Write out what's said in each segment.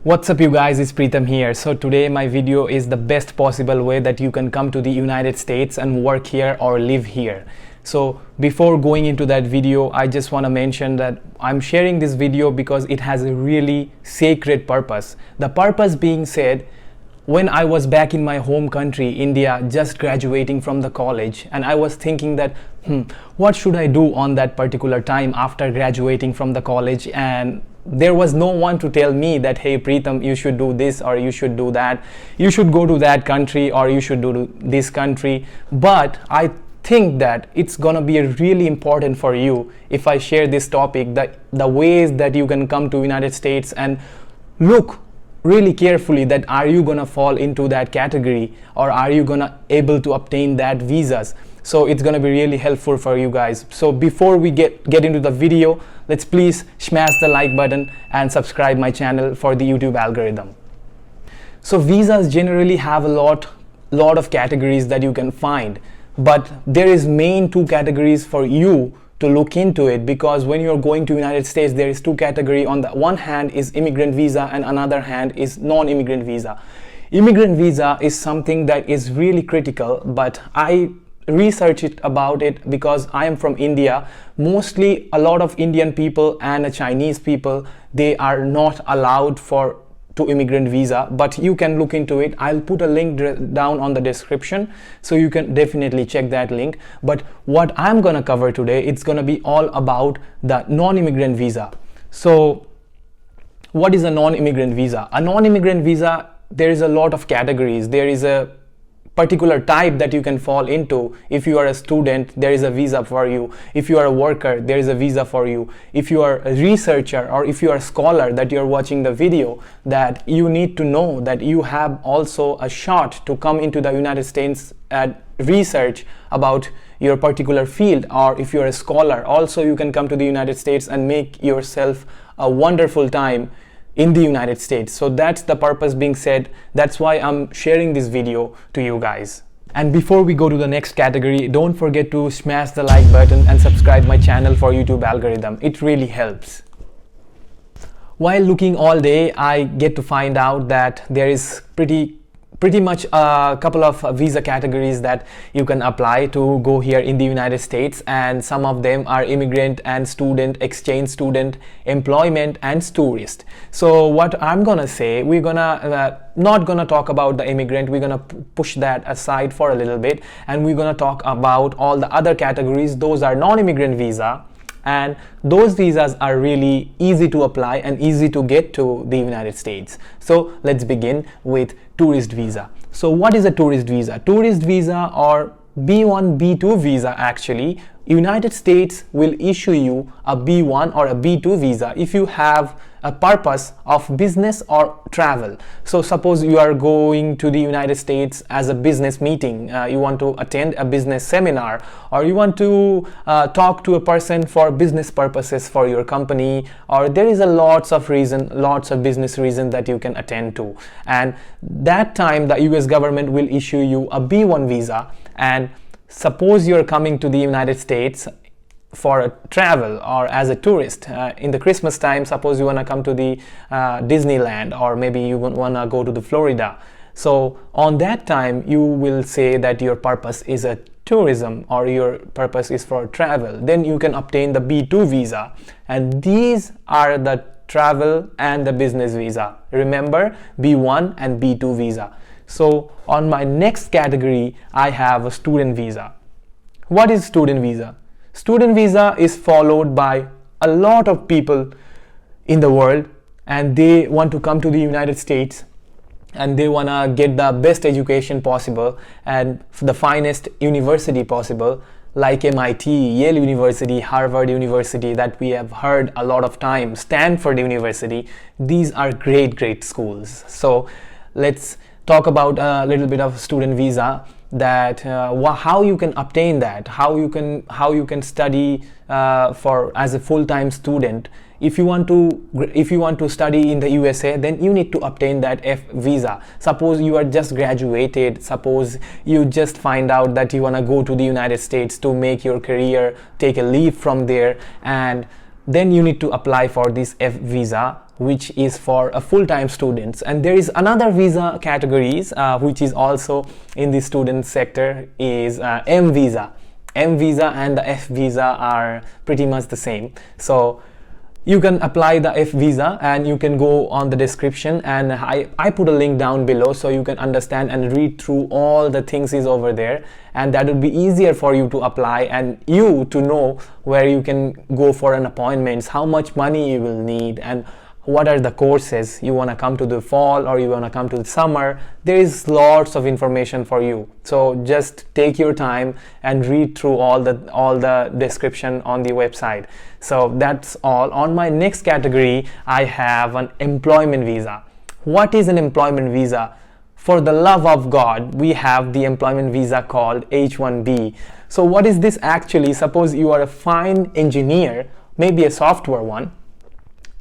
What's up you guys, it's Preetham here. So today my video is the best possible way that you can come to the United States and work here or live here. So before going into that video, I just want to mention that I'm sharing this video because it has a really sacred purpose. The purpose being said, when I was back in my home country, India, just graduating from the college, and I was thinking that, what should I do on that particular time after graduating from the college? And there was no one to tell me that, hey Preetham, you should do this or you should do that, you should go to that country or you should do this country. But I think that it's gonna be really important for you if I share this topic, that the ways that you can come to United States, and look really carefully that are you gonna fall into that category or are you gonna able to obtain that visas. So it's gonna be really helpful for you guys. So before we get into the video, let's please smash the like button and subscribe my channel for the YouTube algorithm. So visas generally have a lot of categories that you can find, but there is main two categories for you to look into it, because when you're going to United States, there is two categories. On the one hand is immigrant visa and another hand is non-immigrant visa. Immigrant visa is something that is really critical, but I researched about it because I am from India. Mostly a lot of Indian people and Chinese people, they are not allowed to immigrant visa, but you can look into it. I'll put a link down on the description, so you can definitely check that link. But what I'm gonna cover today, it's gonna be all about the non-immigrant visa. So what is a non-immigrant visa? A non-immigrant visa, there is a lot of categories. There is a particular type that you can fall into. If you are a student, there is a visa for you. If you are a worker, there is a visa for you. If you are a researcher or if you are a scholar that you're watching the video, that you need to know that you have also a shot to come into the United States and research about your particular field. Or if you're a scholar, also you can come to the United States and make yourself a wonderful time in the United States. So that's the purpose being said. That's why I'm sharing this video to you guys. And before we go to the next category, don't forget to smash the like button and subscribe my channel for YouTube algorithm. It really helps. While looking all day, I get to find out that there is pretty much a couple of visa categories that you can apply to go here in the United States, and some of them are immigrant and student, exchange student, employment, and tourist. So what I'm gonna say, we're gonna not gonna talk about the immigrant. We're gonna push that aside for a little bit, and we're gonna talk about all the other categories. Those are non-immigrant visa, and those visas are really easy to apply and easy to get to the United States. So let's begin with tourist visa. So what is a tourist visa? Tourist visa, or B1, B2 visa, actually, United States will issue you a B1 or a B2 visa if you have a purpose of business or travel. So suppose you are going to the United States as a business meeting, you want to attend a business seminar, or you want to talk to a person for business purposes for your company, or there is a lots of business reason that you can attend to, and that time the US government will issue you a B1 visa. And suppose you're coming to the United States for a travel or as a tourist in the Christmas time. Suppose you want to come to the Disneyland, or maybe you want to go to the Florida. So on that time you will say that your purpose is a tourism or your purpose is for travel. Then you can obtain the B2 visa, and these are the travel and the business visa. Remember, B1 and B2 visa. So on my next category, I have a student visa. What is student visa? Student visa is followed by a lot of people in the world, and they want to come to the United States and they want to get the best education possible and the finest university possible, like MIT, Yale University, Harvard University that we have heard a lot of times, Stanford University. These are great schools. So let's talk about a little bit of student visa, that how you can obtain that, how you can study for as a full-time student. If you want to study in the USA, then you need to obtain that F visa. Suppose you are just graduated, suppose you just find out that you want to go to the United States to make your career, take a leave from there, and then you need to apply for this F visa, which is for a full-time students. And there is another visa categories which is also in the student sector is M visa. M visa and the F visa are pretty much the same. So you can apply the F visa, and you can go on the description, and I put a link down below so you can understand and read through all the things is over there, and that would be easier for you to apply and you to know where you can go for an appointments, how much money you will need, and what are the courses you want to come to the fall or you want to come to the summer. There is lots of information for you, so just take your time and read through all the description on the website. So that's all. On my next category, I have an employment visa. What is an employment visa? For the love of God, we have the employment visa called H1-B. So what is this actually? Suppose you are a fine engineer, maybe a software one,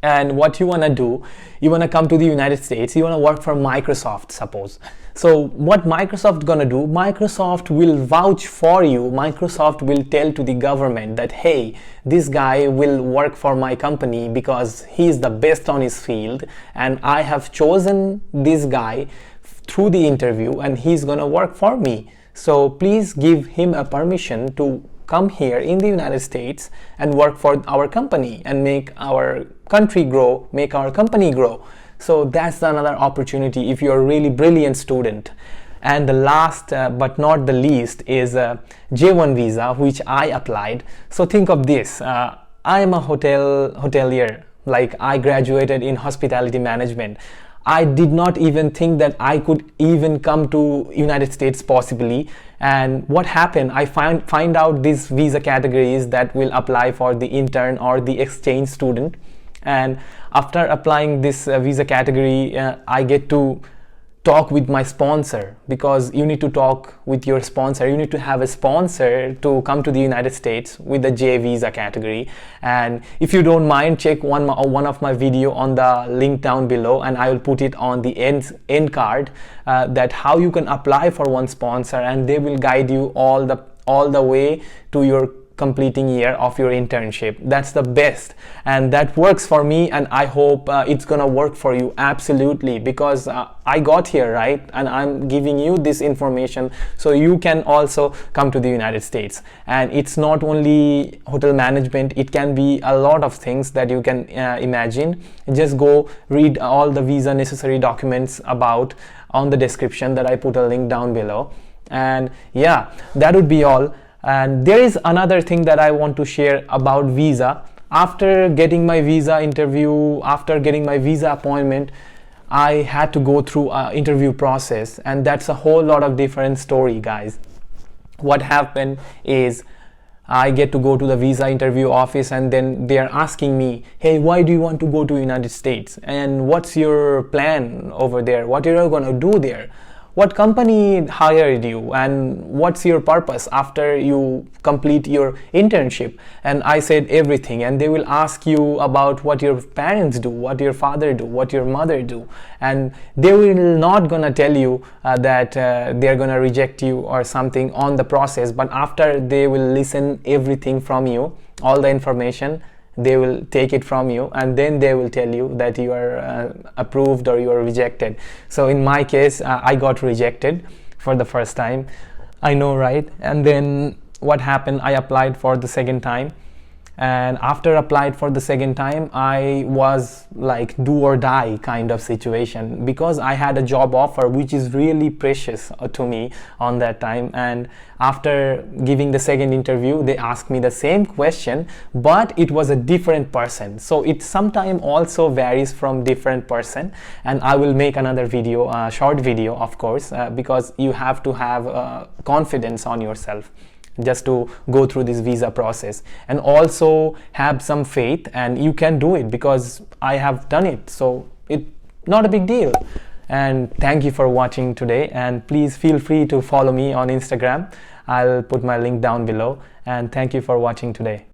and what you want to do, you want to come to the United States, you want to work for Microsoft, suppose. So what Microsoft gonna do, Microsoft will vouch for you. Microsoft will tell to the government that, hey, this guy will work for my company because he is the best on his field, and I have chosen this guy through the interview and he's gonna work for me. So please give him a permission to come here in the United States and work for our company and make our country grow, make our company grow. So that's another opportunity if you're a really brilliant student. And the last but not the least is J1 visa, which I applied. So think of this, I am a hotelier, like I graduated in hospitality management. I did not even think that I could even come to United States possibly. And what happened, I find out these visa categories that will apply for the intern or the exchange student. And after applying this visa category, I get to talk with my sponsor, because you need to talk with your sponsor. You need to have a sponsor to come to the United States with the J visa category. And if you don't mind, check one of my video on the link down below, and I will put it on the end card, that how you can apply for one sponsor, and they will guide you all the way to your completing year of your internship. That's the best, and that works for me, and I hope it's gonna work for you absolutely, because I got here, right, and I'm giving you this information so you can also come to the United States. And it's not only hotel management, it can be a lot of things that you can imagine. Just go read all the visa necessary documents about on the description that I put a link down below. And yeah, that would be all. And there is another thing that I want to share about visa. After getting my visa interview, after getting my visa appointment, I had to go through an interview process, and that's a whole lot of different story, guys. What happened is I get to go to the visa interview office, and then they're asking me, hey, why do you want to go to United States? And what's your plan over there? What are you gonna do there? What company hired you, and what's your purpose after you complete your internship? And I said everything, and they will ask you about what your parents do, what your father do, what your mother do, and they will not gonna tell you that they're gonna reject you or something on the process, but after they will listen everything from you, all the information, they will take it from you, and then they will tell you that you are approved or you are rejected. So in my case, I got rejected for the first time. I know, right? And then what happened, I applied for the second time, and after applied for the second time, I was like do or die kind of situation, because I had a job offer which is really precious to me on that time. And after giving the second interview, they asked me the same question, but it was a different person. So it sometimes also varies from different person, and I will make another video, short video, of course, because you have to have confidence on yourself just to go through this visa process, and also have some faith, and you can do it, because I have done it, so it's not a big deal. And thank you for watching today, and please feel free to follow me on Instagram. I'll put my link down below, and thank you for watching today.